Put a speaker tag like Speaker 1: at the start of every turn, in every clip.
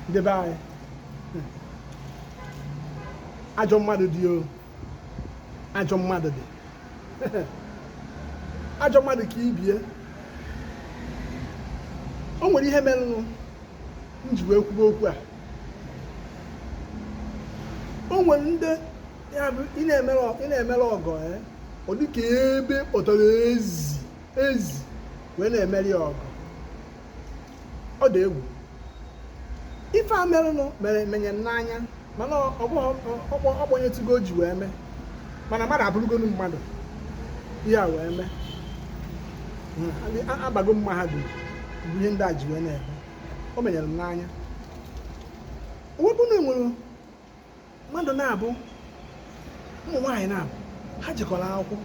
Speaker 1: ndị be anyị ajọ mmadụ dị o ajọ mmadụ dị ajọ mmadụ ka ibie o nwere ihe merenụ m ji wee kwuba okwu a o nwere ndị ya bụ ị na-emere ọgọ ọ dị ka ebe kpọtara ezi wee na-emere ya ọgọ ọ dị egwu ife a merenụ menye n'anya mana ọgbanyetụgo ji wee mee mana mmadụ abụrụgonu mmadụ ihe a wee mee abago mahadum bụ ihe ndị a ji wee na-eme o menyere m n'anya owepụ na enwere mmadụ na-abụ ụmụ nwaanyị na-abụ ha jikọrọ akwụkwọ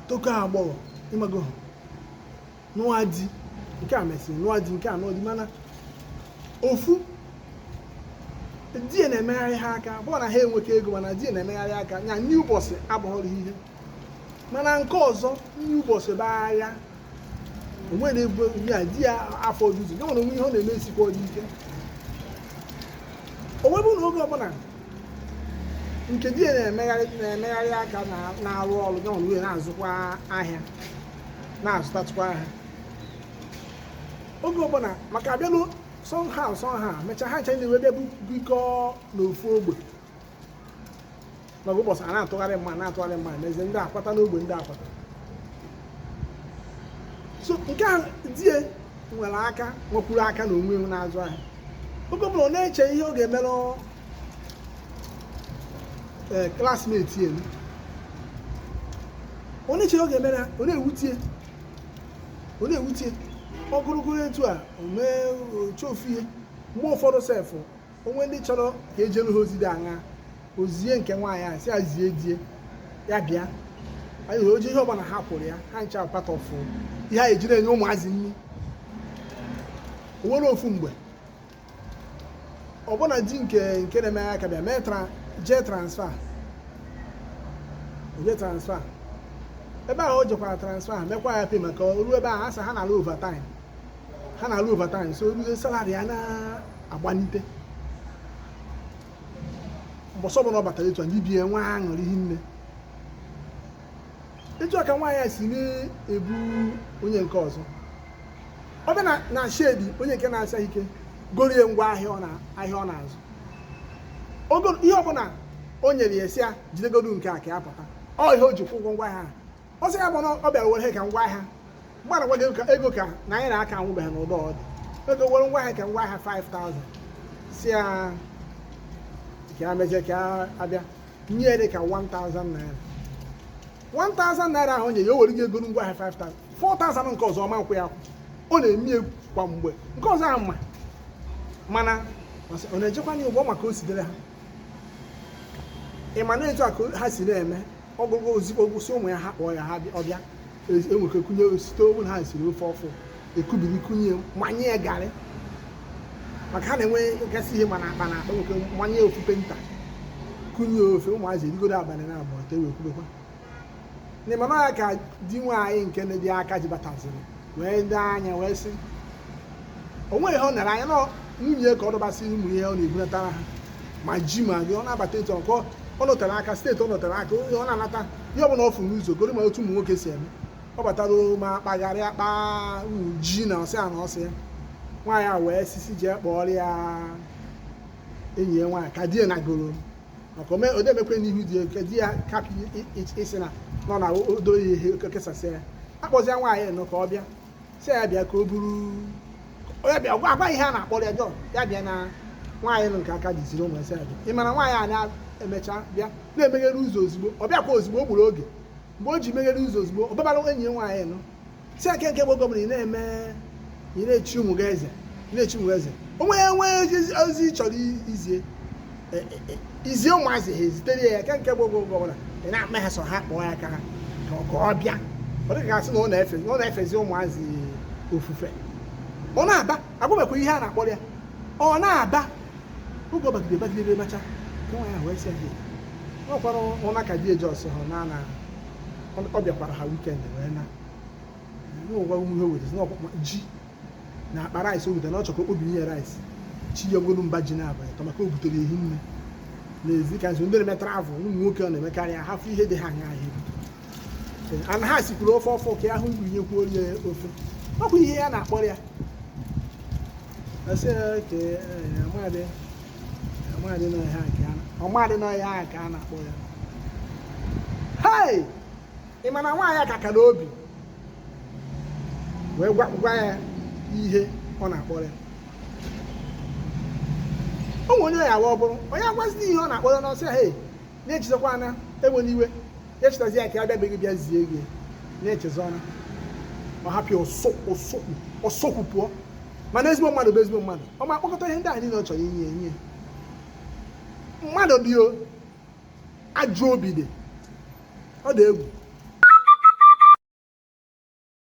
Speaker 1: toko agbọghọ ịmago nụọ di nke a mesịrị nụọ di nke a nụọ di mana ofu di na-emegharị ha aka bụ na ha enwekọ ego mana di na-emegharị aka nya ndị ụbọchị abụghọrọ ihe mana nke ọzọ ndị ụbọchị bụ agha onwere ebe ya di ya afọ ojuju ya nwere onwe ihe ọ na-eme esikwa dị ike onwebụ na oge ọbụla nke di ya na-emegharị aka na-arụ ọrụ ya nwere uwe na-azụkwa ahịa na-azụtatụkwa ahịa oge ọbụla maka abịalụ somehow mechaa ha ncha na-ewe bịa bikọ n'ofu ogbe n'oge ụbọchị a na-atụgharị mma mezie ndị akwata n'ogbe ndị akwata so nke a die nwere aka nwekwuru aka na onwe na-azụ ahịa oge ọbụla ọ na-eche ihe ọ ga-emerụ klasmeti elu ọ na-eche ihe ọ ga-emere ọ na-ewutie ọgụrụgụrụ etu a omee oche ofu ihe mgbe ụfọdụ sefụ onwe ndị chọrọ ka ejelu ha ozi dị aṅa ozie nke nwaanyị a si ya zie die ya bịa anyị oji ihe ọbụla ha kwụrụ ya ha ncha patọfụ ihe a ejiri enye ụmụazị nri o nwere ofu mgbe ọbụna di nke na-eme aka bịa mee jee transfa ebe ahụ o jekwara transfa mekwa ya pe maka ruo ebe ahụ asa ha na-alụ overtime so oruzie salari ya na-agbanite mbọsọ ọbụla ọ batara etu a ndị bie nwa aṅụrị hinne etu a ka nwaanyị a si na-ebu onye nke ọzọ ọ bịa na shedi onye nke na-asa ike gorie ngwa ahịa ọ na-azụ ihe ọbụla o nyere ya esi ya jidegodu nke a ka ya pụta ọ ihe o ji kwụ ụgwọ ngwa ahịa ọ sị ya bụ na ọ bịara were ka ngwa ahịa mgbana gwa ego ka na anyị na-aka anwụbeghị n'ụdọ ọ dị ego were ngwa ahịa ka ngwa ahịa 5,000 si ya ka ya mezie ka ya abịa nye dị ka 1,000 naira 1,000 naira ahụ nye ya o were gị ego ngwa ahịa 5,000 4,000 nke ọzọ ọma nkwụ ya ọ na-eme kwa mgbe nke ọzọ ahụ mana ọ na-ejekwa nye ụgwọ maka o sidere ha ị ma na etu a ka ha si na-eme ọgụgụ ozikpo gwụsị ụmụ ya ha kpọọ ya ha ọbịa enweke kunye site owu na ha siri ofe ọfụ ekubiri kunye manye ya garị maka ha na-enwe gasị ihe mana akpa na akpa nwoke manye ofu penta kunye ofe ụmụazị erigodo abalị na abụọ te wee kwubekwa n'ịmana ya ka di nwaanyị nke na-dị aka ji bataziri wee dị anya wee sị o nweghị ihe ọ nara anya na nwunye ka ọ dọbasịrị ụmụ ihe ọ na-ebunatara ha ma ji ma gị ọ na-abata etu nke ọ nọtere aka steeti ọ nọtere aka ọ na-anata ihe ọbụla ọ fụ n'ụzọ goro ma otu ụmụ nwoke si eme ọ batara ma kpagharị akpa ji na ọsị a na ọsị ya nwaanyị a wee sisi jee kpọọrọ ya enyi ya nwaanyị ka di ya nagoro maka o demekwe n'ihu di ya nke di ya kapị isi na nọ na odo ya ihe kesasị ya akpọzie nwaanyị nọ ka ọ bịa si ya bịa ka o buru ya bịa agwa ihe a na-akpọrọ ya jọn ya bịa na nwaanyị nọ nke aka diziri ụmụ esi ya bịa ị mana nwaanyị a na-emecha bịa na-emeghere ụzọ ozugbo ọ bịakwa ozugbo o gburu oge mgbe o ji meghere ụzọ ozugbo ọ babara enyi ya nwaanyị nọ si aka nke bụ gọvanọ ị na-echi ụmụ gị eze o nwee ozi chọrọ izie ụmụazị ha ezitere ya ka nke bụ gọvanọ ị na-akpa ha sọ ha kpọọ ya ka ọ bịa ọ dịka gasị na ọ na-efezi ụmụazị ofufe ọ na-aba agwụbekwa ihe a na-akpọrọ ya ọ na-aba oge ọ bagidere macha ka nwa ya wee sị ya ọ kwara ụna ka di eji ọsọ ha na ọ bịakwara ha wikend wee na ụgwọ ihe wetezi na ọkpụkpa ji na akpa rice o butere na ọ chọrọ ka o binye rice chi ya ogolo mba ji n'abalị tọ maka o butere ehi nne n'ezi ka nso ndị na-eme travel ụmụ nwoke ọ na-emekarị ya hafụ ihe dị ha anya ahịa ana ha sikwuru ofe ọfọ ka ahụ binyekwuo ya ofe ọkwa ihe ya na-akpọrọ ya ọmadị n'ọhịa ka a na-akpọ ya hei ị ma na nwaanyị ka ka n'obi wee gwa ya ihe ọ na-akpọrọ ya o nwere onye ya ọ bụrụ onye agwazi ihe ọ na-akpọrọ n'ọsọ ya hei na-echezọkwa na enwe n'iwe ya echetazi ya ka ya bịabeghị bịa zie gị na-echezọ na ọ hapụ ọsọkwu pụọ mana ezigbo mmadụ bụ ezigbo mmadụ ọ ma akpọkọta ihe ndị a niile ọ chọrọ inye mmadụ dị o ajụ obi dị ọ dị egwu